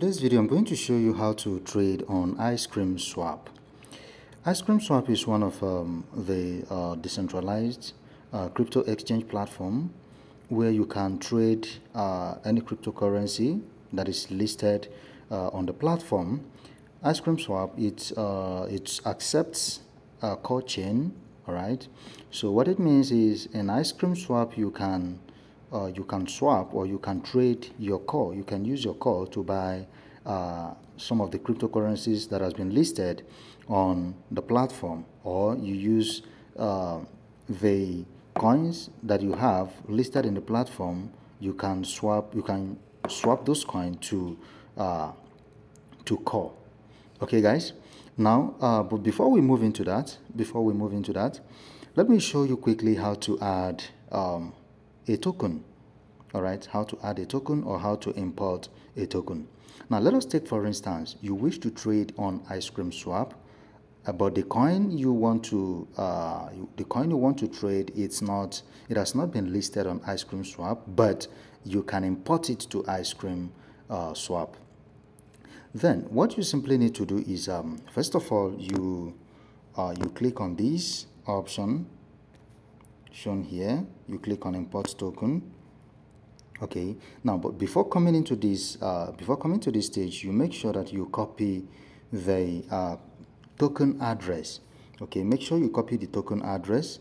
Today's video, I'm going to show you how to trade on Icecream Swap. Icecream Swap is one of the decentralized crypto exchange platform where you can trade any cryptocurrency that is listed on the platform. Icecream Swap, it accepts core chain. All right. So what it means is in Icecream Swap you can swap or you can trade your core. You can use your core to buy some of the cryptocurrencies that has been listed on the platform, or you use the coins that you have listed in the platform. You can swap those coins to core. Okay, guys. Now, but before we move into that, let me show you quickly how to add a token. All right, how to add a token or how to import a token. Now, let us take, for instance, you wish to trade on Icecream Swap, but the coin you want to trade, it has not been listed on Icecream Swap, but you can import it to Icecream Swap. Then what you simply need to do is first of all you click on this option shown here. You click on import token. Okay, now but before coming into this stage, you make sure that you copy the token address. Okay, make sure you copy the token address.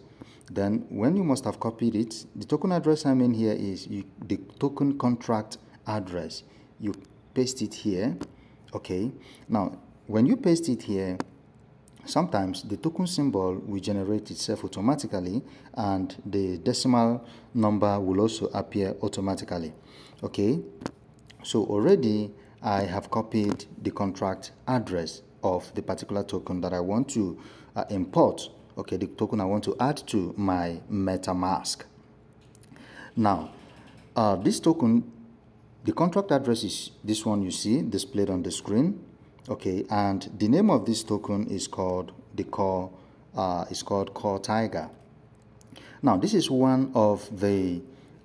Then when you must have copied it, the token address I mean here is the token contract address. You paste it here. Okay, now when you paste it here, sometimes the token symbol will generate itself automatically and the decimal number will also appear automatically. Okay, so already I have copied the contract address of the particular token that I want to import. Okay, the token I want to add to my Metamask. Now, this token, the contract address is this one you see displayed on the screen. Okay, and the name of this token is called CoreTiger. Now, this is one of the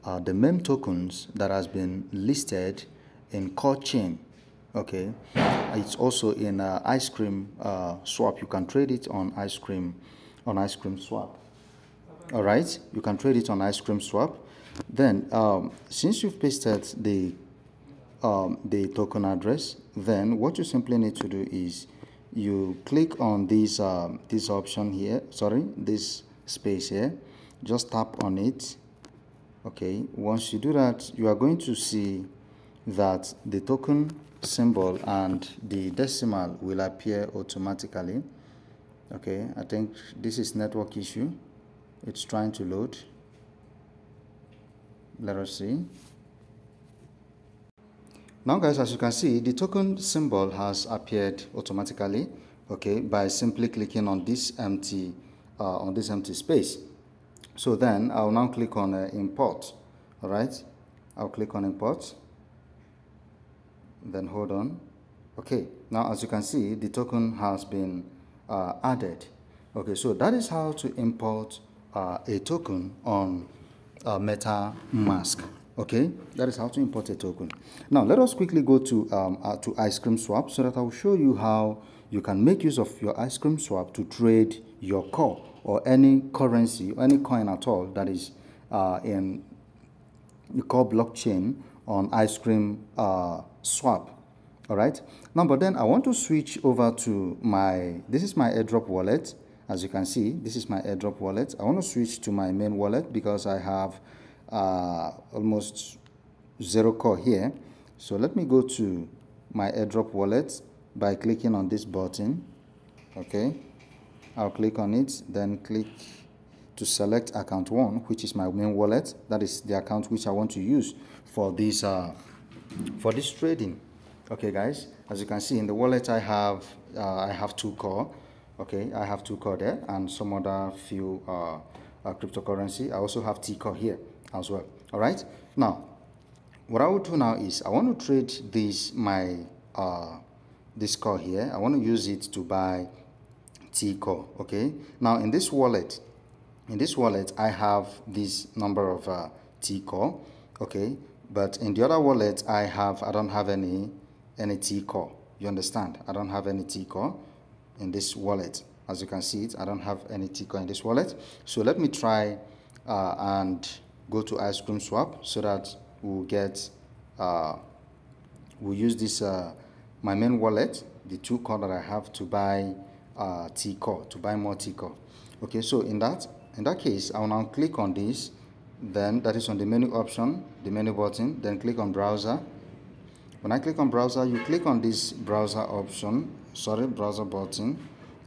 meme tokens that has been listed in core chain. Okay, it's also in Icecream Swap. You can trade it on Icecream Swap. All right, you can trade it on Icecream Swap. Then, since you've pasted the token address, then what you simply need to do is you click on this option here, this space here, just tap on it. Okay, once you do that, you are going to see that the token symbol and the decimal will appear automatically. Okay, I think this is network issue. It's trying to load. Let us see. Now, guys, as you can see, the token symbol has appeared automatically, okay, by simply clicking on this empty space. So then I'll now click on import. All right, I'll click on import. Then hold on. Okay, now as you can see, the token has been added. Okay, so that is how to import a token on Metamask. Okay, that is how to import a token. Now let us quickly go to Icecream Swap so that I will show you how you can make use of your Icecream Swap to trade your core or any currency or any coin at all that is in the core blockchain on Icecream Swap. All right, now but then I want to switch over to this is my AIRDROP wallet. As you can see, this is my AIRDROP wallet. I want to switch to my main wallet because I have almost 0 core here. So let me go to my AIRDROP wallet by clicking on this button. Okay, I'll click on it, then click to select account 1, which is my main wallet. That is the account which I want to use for this trading. Okay, guys, as you can see in the wallet I have 2 core. Okay, I have 2 core there and some other few cryptocurrency. I also have TCore here as well. All right, now what I will do now is I want to trade this core here. I want to use it to buy TCore. Okay, now in this wallet I have this number of TCore. Okay, but in the other wallet I don't have any any TCore. You understand? I don't have any TCore in this wallet. As you can see it, I don't have any TCore in this wallet. So let me try and go to Icecream swap so that we'll get we'll use this my main wallet, the TCore that I have, to buy TCore, to buy more TCore. Okay, so in that case, I will now click on this. Then that is on the menu option, the menu button. Then click on browser. When I click on browser, you click on this browser option, browser button.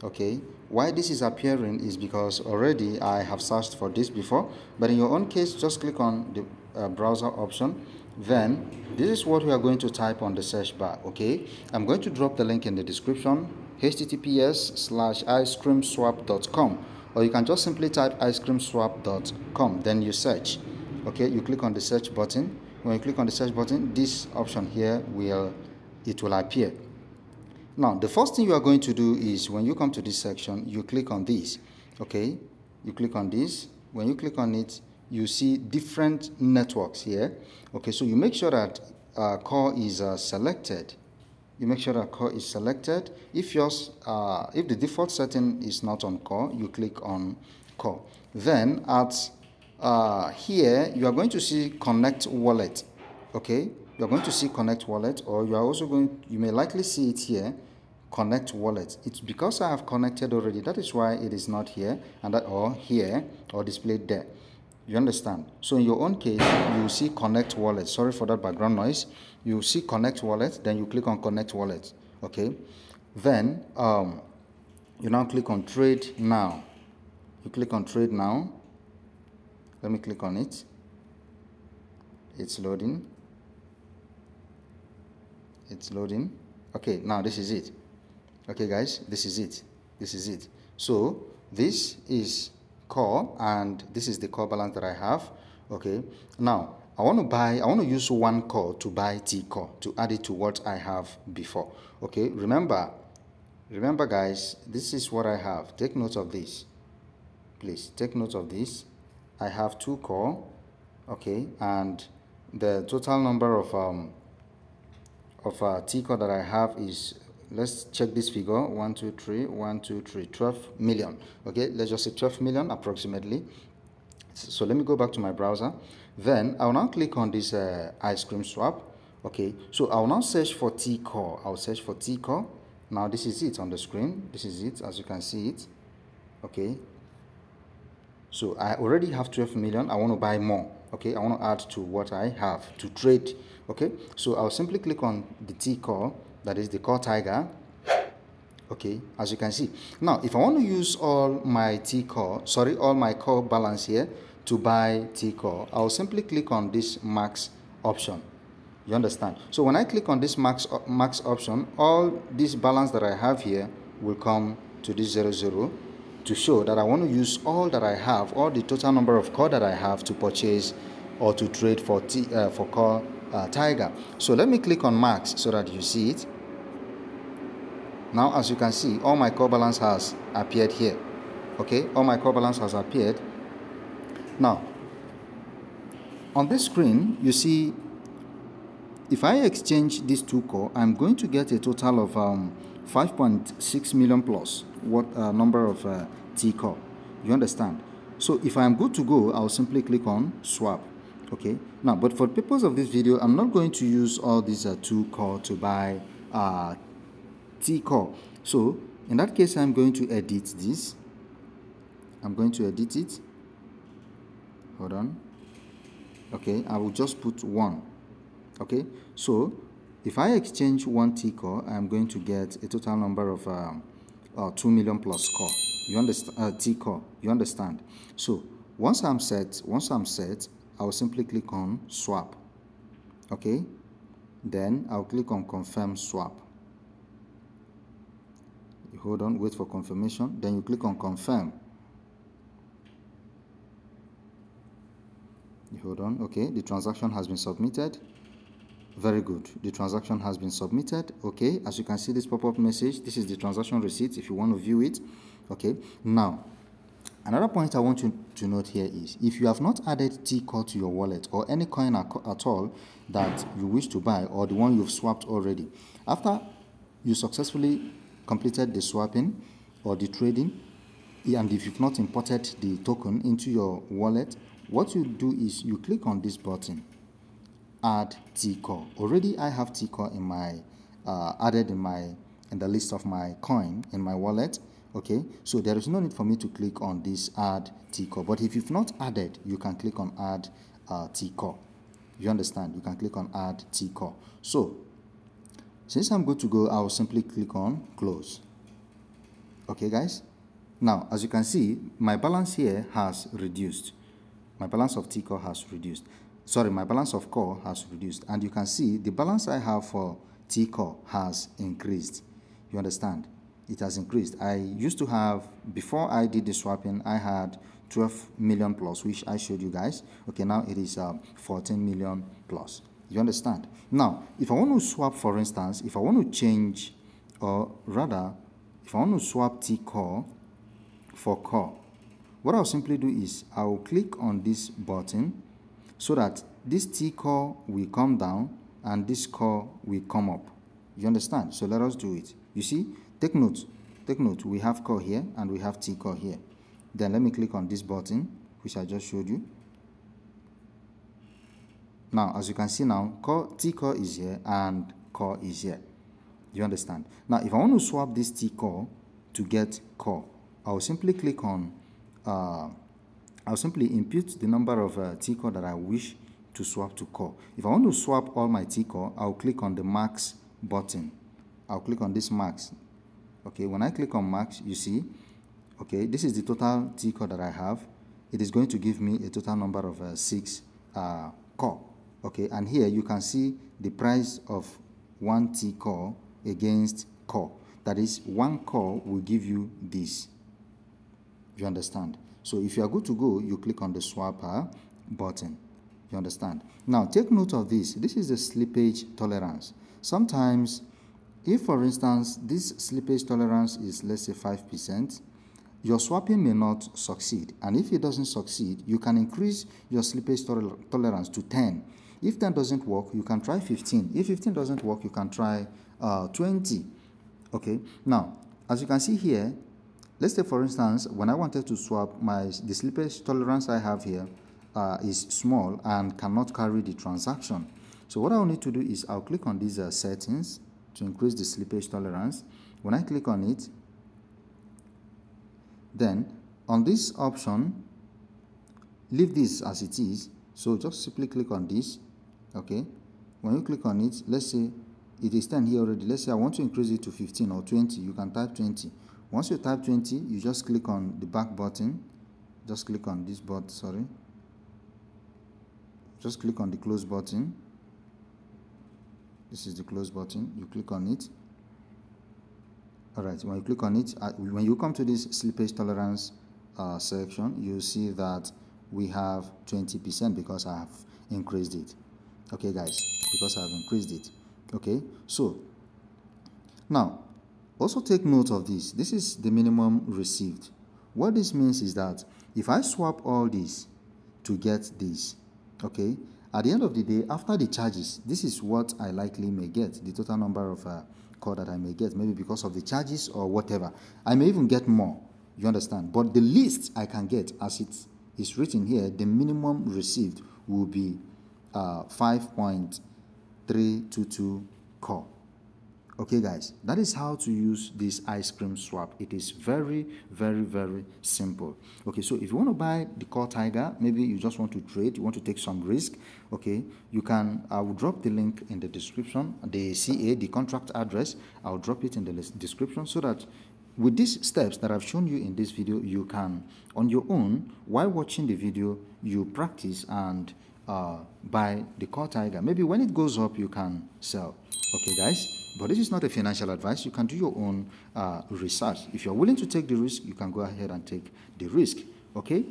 Okay, why this is appearing is because already I have searched for this before, but in your own case, just click on the browser option. Then this is what we are going to type on the search bar. Okay, I'm going to drop the link in the description, https:/icecreamswap.com, or you can just simply type icecreamswap.com, then you search. Okay, you click on the search button. When you click on the search button, this option here will appear. Now, the first thing you are going to do is, when you come to this section, you click on this. Okay, you click on this. When you click on it, you see different networks here. Okay, so you make sure that Core is selected. You make sure that Core is selected. If yours, if the default setting is not on Core, you click on Core. Then at here, you are going to see Connect Wallet. Okay, you are going to see Connect Wallet, or you are also going, you may likely see it here, Connect Wallet. It's because I have connected already. That is why it is not here, and that, or here, or displayed there. You understand? So in your own case, you will see Connect Wallet. Sorry for that background noise. You will see Connect Wallet, then you click on Connect Wallet. Okay, then you now click on Trade Now. You click on Trade Now. Let me click on it. It's loading. It's loading. Okay, now this is it. Okay, guys, this is it. This is it. So this is Core, and this is the Core balance that I have. Okay, now I want to use one Core to buy TCore, to add it to what I have before. Okay, remember guys, this is what I have. Take note of this. Please take note of this. I have 2 Core, okay, and the total number of TCore that I have is, let's check this figure, 1 2 3 1 2 3 12 million. Okay, let's just say 12 million approximately. So let me go back to my browser. Then I will now click on this Icecream swap. Okay, so I will now search for TCore. I'll search for TCore. Now this is it on the screen. This is it, as you can see it. Okay, so I already have 12 million. I want to buy more. Okay, I want to add to what I have to trade. Okay, so I'll simply click on the TCore, that is the CoreTiger. Okay, as you can see. Now, if I want to use all my all my Core balance here to buy TCore, I'll simply click on this max option. You understand? So when I click on this max option, all this balance that I have here will come to this 00 to show that I want to use all that I have, all the total number of Core that I have to purchase or to trade for CoreTiger. So let me click on max so that you see it. Now, as you can see, all my Core balance has appeared here. Okay, all my Core balance has appeared. Now, on this screen, you see, if I exchange these 2 Core, I'm going to get a total of 5.6 million plus number of TCore. You understand? So if I'm good to go, I'll simply click on swap. Okay, now, but for the purpose of this video, I'm not going to use all these 2 Core to buy TCore. So in that case, I'm going to edit this. I'm going to edit it. Hold on. Okay, I will just put 1. Okay, so if I exchange 1 TCore, I'm going to get a total number of 2 million plus Core. You understand? TCore. You understand? So once I'm set, I will simply click on swap. Okay, then I'll click on confirm swap. You hold on, wait for confirmation, then you click on confirm. You hold on. Okay, the transaction has been submitted. Very good, the transaction has been submitted. Okay, as you can see, this pop-up message, this is the transaction receipt if you want to view it. Okay, now another point I want you to note here is, if you have not added TCore to your wallet, or any coin at all that you wish to buy, or the one you've swapped already, After you successfully completed the swapping or the trading, and if you've not imported the token into your wallet, what you do is you click on this button, add TCore. Already I have TCore in my added in the list of my coin in my wallet. Okay, so there is no need for me to click on this add TCore. But if you've not added, you can click on add TCore. You understand? You can click on add TCore. So since I'm good to go, I'll simply click on close. Okay, guys. Now, as you can see, my balance here has reduced. My balance of TCore has reduced. Sorry, my balance of core has reduced. And you can see the balance I have for TCore has increased. You understand? It has increased. I used to have, before I did the swapping, I had 12 million plus, which I showed you guys. Okay, now it is 14 million plus. You understand? Now, if I want to swap, for instance, if I want to change, or rather, if I want to swap TCore for core, what I'll simply do is I'll click on this button so that this TCore will come down and this core will come up. You understand? So let us do it. You see, take note, we have core here and we have TCore here. Then let me click on this button, which I just showed you. Now, as you can see now, TCore is here and core is here. You understand? Now, if I want to swap this TCore to get core, I'll simply click on, I'll simply input the number of TCore that I wish to swap to core. If I want to swap all my TCore, I'll click on the max button. I'll click on this max. Okay, when I click on max, you see, okay, this is the total TCore that I have. It is going to give me a total number of 6 core. Okay, and here you can see the price of 1 TCore against core. That is, 1 core will give you this. You understand? So if you are good to go, you click on the swap button. You understand? Now take note of this. This is the slippage tolerance. Sometimes, if for instance this slippage tolerance is, let's say, 5%, your swapping may not succeed. And if it doesn't succeed, you can increase your slippage tolerance to 10. If 10 doesn't work, you can try 15. If 15 doesn't work, you can try 20. Okay. Now, as you can see here, let's say for instance, when I wanted to swap, the slippage tolerance I have here is small and cannot carry the transaction. So what I'll need to do is I'll click on these settings to increase the slippage tolerance. When I click on it, then on this option, leave this as it is. So just simply click on this. Okay. When you click on it, let's say it is 10 here already. Let's say I want to increase it to 15 or 20. You can type 20. Once you type 20, you just click on the back button. Just click on this button, sorry. Just click on the close button. This is the close button. You click on it. All right, when you click on it, when you come to this slippage tolerance section, you'll see that we have 20% because I have increased it. Okay, guys, because I have increased it. Okay, so now also take note of this. This is the minimum received. What this means is that if I swap all this to get this, okay, at the end of the day, after the charges, this is what I likely may get, the total number of core that I may get, maybe because of the charges or whatever. I may even get more, you understand? But the least I can get, as it is written here, the minimum received will be 5.322 core. Okay, guys, that is how to use this Icecream swap. It is very, very, very simple. Okay, so if you want to buy the CoreTiger, maybe you just want to trade, you want to take some risk, okay, you can, I will drop the link in the description, the CA, the contract address, I'll drop it in the description so that with these steps that I've shown you in this video, you can, on your own, while watching the video, you practice and buy the CoreTiger. Maybe when it goes up, you can sell. Okay, guys, but this is not a financial advice. You can do your own research. If you're willing to take the risk, you can go ahead and take the risk. Okay,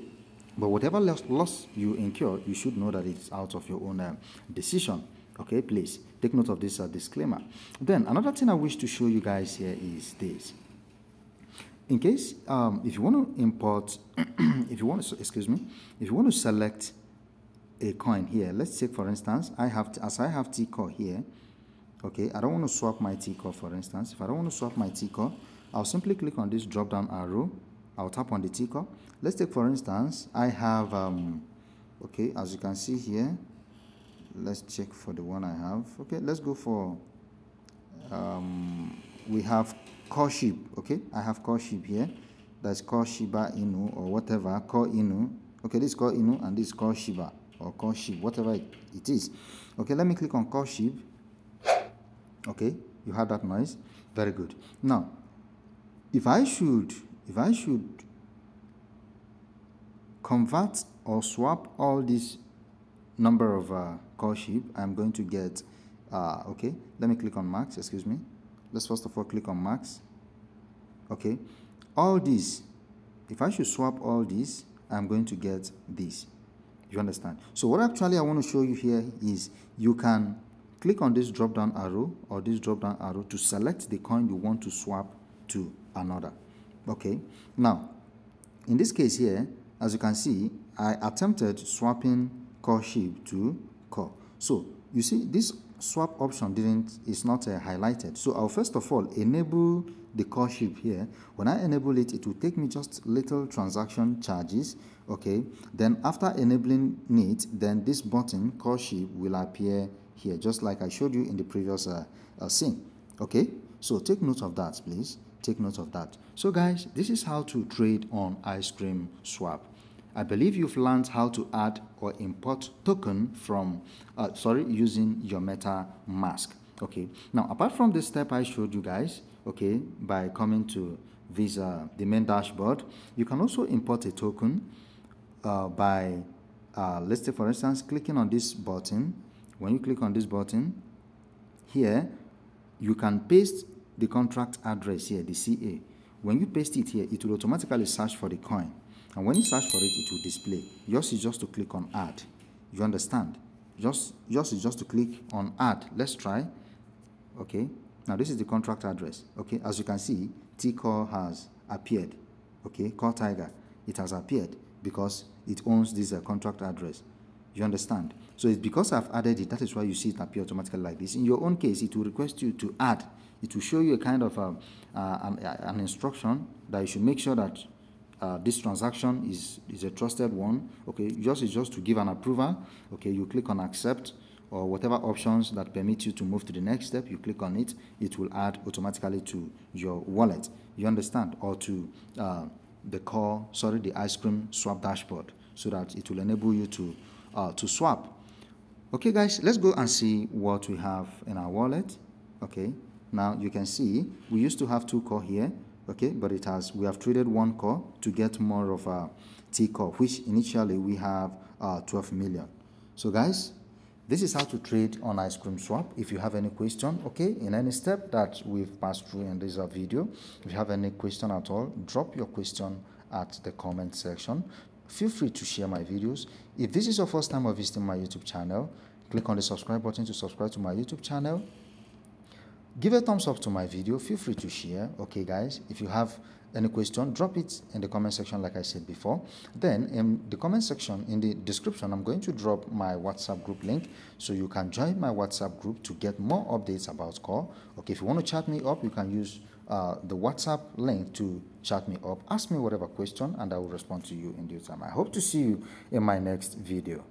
but whatever loss you incur, you should know that it's out of your own decision. Okay, please take note of this disclaimer. Then another thing I wish to show you guys here is this. In case if you want to import, if you want to, excuse me, if you want to select a coin here, let's say for instance, I have TCore here. Okay, I don't want to swap my TCore, for instance. If I don't want to swap my TCore, I'll simply click on this drop down arrow. I'll tap on the TCore. Let's take, for instance, I have okay, as you can see here, let's check for the one I have. Okay, let's go for we have Core Ship. Okay, I have Core Ship here. That's Core Shiba Inu or whatever, Core Inu. Okay, this is Core Inu and this is Core Shiba or Core Ship, whatever it is. Okay, let me click on Core Ship. Okay, you heard that noise. Very good. Now, if I should convert or swap all this number of Core Ship, I'm going to get okay, let me click on max. Excuse me. Let's first of all click on max. Okay, all these, if I should swap all these, I'm going to get this. You understand? So what actually I want to show you here is you can click on this drop down arrow or this drop down arrow to select the coin you want to swap to another. Okay, now in this case here, as you can see, I attempted swapping Core Ship to Core. So you see this swap option is not highlighted. So I'll first of all enable the Core Ship here. When I enable it, it will take me just little transaction charges. Okay, then after enabling it, then this button Core Ship will appear here, just like I showed you in the previous scene. Okay, so take note of that, please. Take note of that. So guys, this is how to trade on Icecream swap. I believe you've learned how to add or import token from using your Metamask. Okay, now apart from the step I showed you guys, okay, by coming to this the main dashboard, you can also import a token by let's say for instance clicking on this button. When you click on this button here, you can paste the contract address here, the CA. When you paste it here, it will automatically search for the coin. And when you search for it, it will display. Yours is just to click on add. You understand? Yours is just to click on add. Let's try. Okay. Now this is the contract address. Okay. As you can see, TCore has appeared. Okay. CoreTiger. It has appeared because it owns this contract address. You understand? So it's because I've added it, that is why you see it appear automatically like this. In your own case, it will request you to add. It will show you a kind of an instruction that you should make sure that this transaction is a trusted one. Okay, yours is just to give an approval. Okay, you click on accept or whatever options that permit you to move to the next step. You click on it, it will add automatically to your wallet. You understand? Or to the Icecream swap dashboard, so that it will enable you to swap. Okay guys, let's go and see what we have in our wallet. Okay, now you can see we used to have 2 core here. Okay, but we have traded 1 core to get more of a TCore, which initially we have 12 million. So guys, this is how to trade on Icecream swap. If you have any question, okay, in any step that we've passed through in this video, if you have any question at all, drop your question at the comment section. Feel free to share my videos. If this is your first time of visiting my YouTube channel, click on the subscribe button to subscribe to my YouTube channel. Give a thumbs up to my video. Feel free to share. Okay guys, if you have any question, drop it in the comment section like I said before. Then in the comment section, in the description, I'm going to drop my WhatsApp group link, so you can join my WhatsApp group to get more updates about Core. Okay, if you want to chat me up, you can use the WhatsApp link to chat me up. Ask me whatever question and I will respond to you in due time. I hope to see you in my next video.